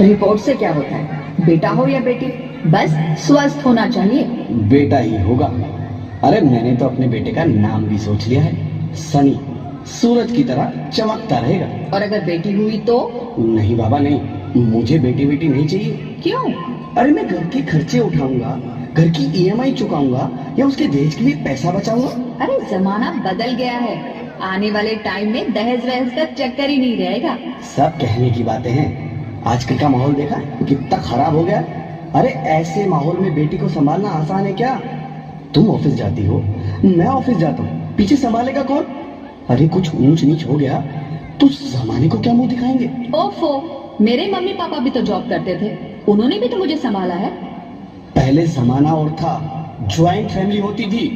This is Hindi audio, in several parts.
रिपोर्ट से क्या होता है, बेटा हो या बेटी, बस स्वस्थ होना चाहिए। बेटा ही होगा। अरे मैंने तो अपने बेटे का नाम भी सोच लिया है, सनी, सूरज की तरह चमकता रहेगा। और अगर बेटी हुई तो? नहीं बाबा नहीं, मुझे बेटी बेटी नहीं चाहिए। क्यों? अरे मैं घर के खर्चे उठाऊंगा, घर की ईएमआई चुकाऊंगा या उसके दहेज के लिए पैसा बचाऊंगा। अरे जमाना बदल गया है, आने वाले टाइम में दहेज वहेज का चक्कर ही नहीं रहेगा। सब कहने की बातें हैं, आजकल का माहौल देखा कितना खराब हो गया। अरे ऐसे माहौल में बेटी को संभालना आसान है क्या? तुम ऑफिस जाती हो, मैं ऑफिस जाता हूँ, पीछे संभालेगा कौन? अरे कुछ ऊंच नीच हो गया तो जमाने को क्या मुंह दिखाएंगे? ओफो, मेरे मम्मी पापा भी तो जॉब करते थे, उन्होंने भी तो मुझे संभाला है। पहले जमाना और था, ज्वाइंट फैमिली होती थी।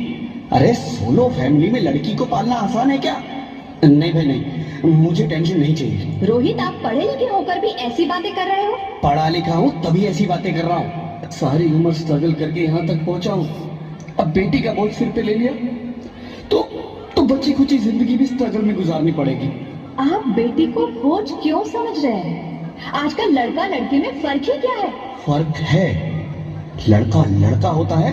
अरे सोलो फैमिली में लड़की को पालना आसान है क्या? नहीं भाई नहीं, मुझे टेंशन नहीं चाहिए। रोहित, आप पढ़े लिखे होकर भी ऐसी बातें कर रहे हो? पढ़ा लिखा हूँ तभी ऐसी बातें कर रहा हूँ। सारी उम्र स्ट्रगल करके यहाँ तक पहुंचा हूँ, अब बेटी का बोझ सिर पे ले लिया तो बच्ची खुची जिंदगी भी स्ट्रगल में गुजारनी पड़ेगी। आप बेटी को बोझ क्यों समझ रहे हैं? आजकल लड़का लड़की में फर्क ही क्या है? फर्क है, लड़का लड़का होता है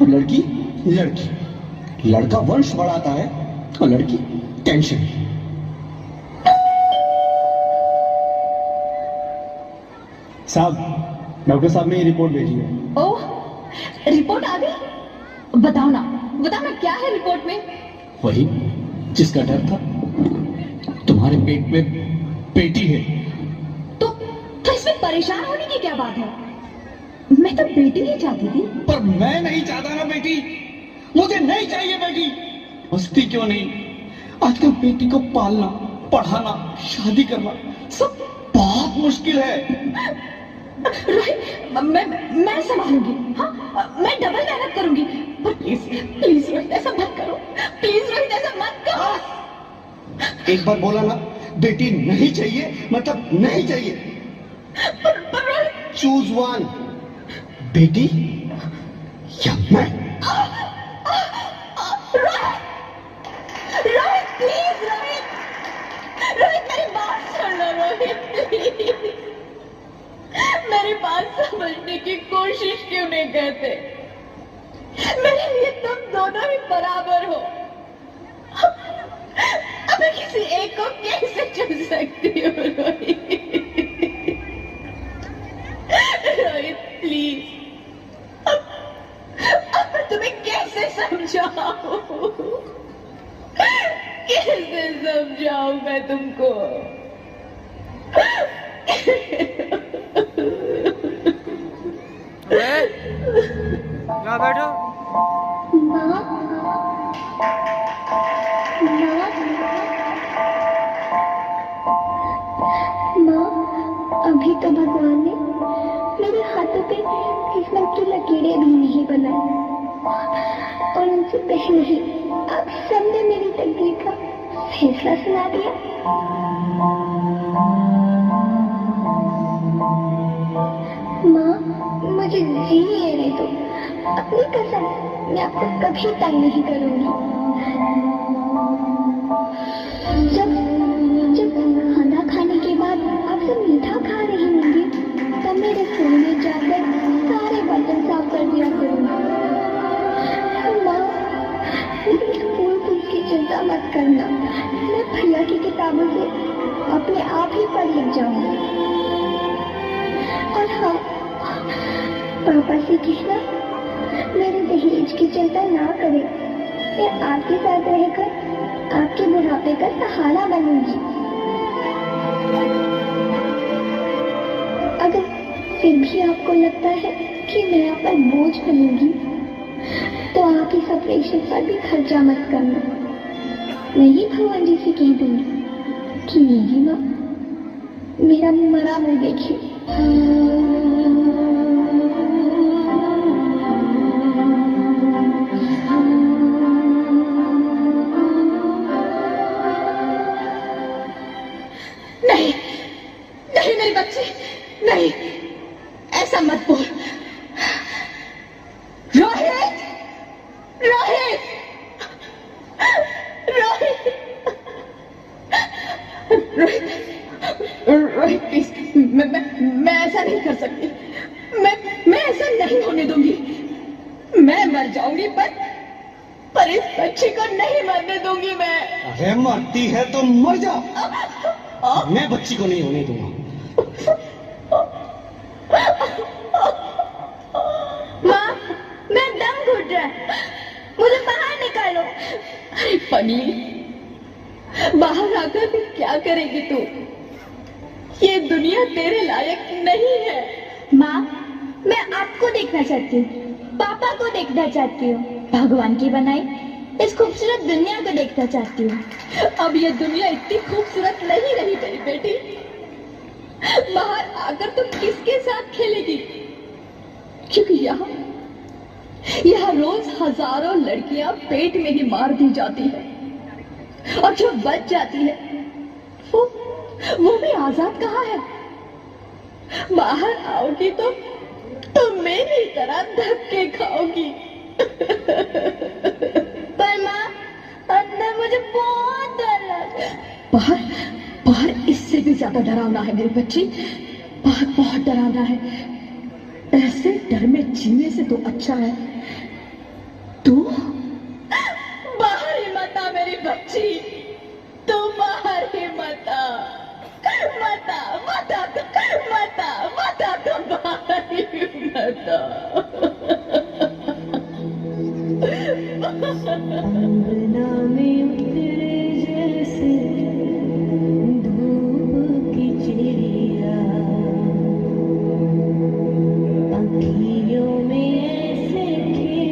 और लड़की लड़की। लड़का वंश बढ़ाता है और लड़की टेंशन। साहब, डॉक्टर साहब ने ये रिपोर्ट भेजी है। ओह, रिपोर्ट आ गई? बताओ ना क्या है रिपोर्ट में? वही जिसका डर था, तुम्हारे पेट में बेटी है। तो इसमें परेशान होने की क्या बात है? मैं तो बेटी ही चाहती थी। पर मैं नहीं चाहता ना बेटी, मुझे नहीं चाहिए बेटी। मस्ती क्यों नहीं, आजकल बेटी को पालना, पढ़ाना, शादी करना सब बहुत मुश्किल है। रोहित, मैं संभालूंगी। हाँ, मैं डबल मेहनत करूंगी। पर प्लीज रोहित, ऐसा मत करो। प्लीज रोहित, ऐसा मत करो। एक बार बोला ना, बेटी नहीं चाहिए मतलब नहीं चाहिए। पर रोहित, चूज वन, बेटी या मैं। रोहित प्लीज, रोहित मेरी बात सुन लो रोहित, प्लीज। मेरी बात समझने की कोशिश क्यों नहीं करते? मेरे लिए तुम दोनों ही बराबर हो। अब मैं किसी एक को कैसे चुन सकती हूँ रोहित? रोहित प्लीज, अब मैं तुम्हें कैसे समझाऊं? कैसे समझाऊं मैं तुमको? कहाँ बैठो? माँ, अभी तो भगवान ने मेरे हाथों पे किस्मत की लकीरें भी नहीं बनाई, और उनसे पहले ही आप सबने मेरी तकदीर का फैसला सुना दिया। माँ, मुझे जीने दो, अपनी कसम, मैं आपको कभी तंग नहीं करूंगी। जब खाना खाने के बाद आपसे मीठा खा रही होंगी, तब मेरे रसोई में जाकर सारे बर्तन साफ कर दिया करूंगी। माँ, स्कूल की चिंता मत करना, मैं भैया की किताबों से अपने आप ही पढ़ लिख जाऊंगी। और हाँ, पापा से कहना मेरे दहेज की चिंता ना करें, मैं आपके साथ रहकर आपके बुढ़ापे का सहारा बनूंगी। अगर फिर भी आपको लगता है कि मैं आप पर बोझ बनूंगी, तो आप इस ऑपरेशन पर भी खर्चा मत करना। मैं ही भगवान जी से कह दूंगी कि मेरी माँ मेरा मरा मुँह देखिए। नहीं मेरी बच्ची, नहीं, ऐसा मत बोल। रोहित, रोहित, रोहित, रोहित, रोहित प्लीज मैं ऐसा नहीं कर सकती। मैं ऐसा नहीं होने दूंगी। मैं मर जाऊंगी पर इस बच्ची को नहीं मरने दूंगी मैं। अरे मरती है तो मर जा। मैं बच्ची को नहीं होने दूंगा। माँ, मैं दम घुट रहा है, मुझे बाहर निकालो। अरे पगली, बाहर आकर भी क्या करेगी तू? ये दुनिया तेरे लायक नहीं है। माँ, मैं आपको देखना चाहती हूँ, पापा को देखना चाहती हूँ, भगवान की बनाई इस खूबसूरत दुनिया को देखना चाहती हूँ। अब ये दुनिया इतनी खूबसूरत नहीं रही मेरी बेटी। बाहर आकर तुम किसके साथ खेलेगी? क्योंकि यहाँ रोज हजारों लड़कियां पेट में ही मार दी जाती है, और जो बच जाती है वो भी आजाद कहाँ है? बाहर आओगी तो मेरी तरह धक्के खाओगी। पर माँ, अंदर मुझे बहुत डर लग रहा है। बाहर इससे भी ज्यादा डरावना है मेरी बच्ची। बाहर बहुत डरावना है। ऐसे डर में जीने से तो अच्छा है तू बाहर ही मत आ मेरी बच्ची। तू बाहर ही मत आ, मत आ, मत आ, मत आ, मत आ, तू बाहर ही मत आ। अंगना में उतरे